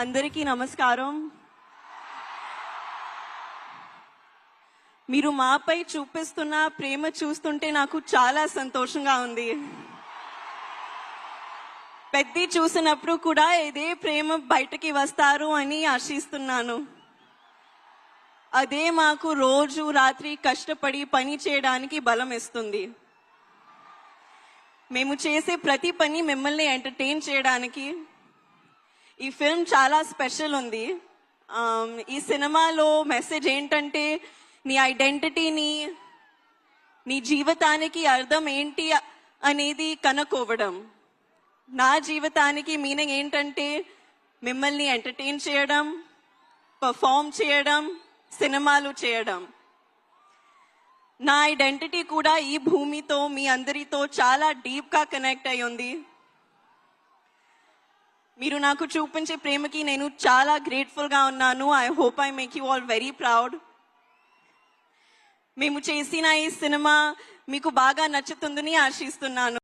అందరికీ నమస్కారం. మీరు మాపై చూపిస్తున్న ప్రేమ చూస్తుంటే నాకు చాలా సంతోషంగా ఉంది. పెద్ద చూసినప్పుడు కూడా ఇదే ప్రేమ బయటకి వస్తారు అని ఆశిస్తున్నాను. అదే మాకు రోజు రాత్రి కష్టపడి పని చేయడానికి బలం ఇస్తుంది. మేము చేసే ప్రతి పని మిమ్మల్ని ఎంటర్టైన్ చేయడానికి. ఈ ఫిల్మ్ చాలా స్పెషల్ ఉంది. ఈ సినిమాలో మెసేజ్ ఏంటంటే నీ ఐడెంటిటీని, నీ జీవితానికి అర్థం ఏంటి అనేది కనుక్కోవడం. నా జీవితానికి మీనింగ్ ఏంటంటే మిమ్మల్ని ఎంటర్టైన్ చేయడం, పర్ఫామ్ చేయడం, సినిమాలు చేయడం. నా ఐడెంటిటీ కూడా ఈ భూమితో, మీ అందరితో చాలా డీప్గా కనెక్ట్ అయి ఉంది. మీరు నాకు చూపించే ప్రేమకి నేను చాలా గ్రేట్ఫుల్గా ఉన్నాను. I hope I make you all very proud. మేము చేసిన ఈ సినిమా మీకు బాగా నచ్చుతుందని ఆశిస్తున్నాను.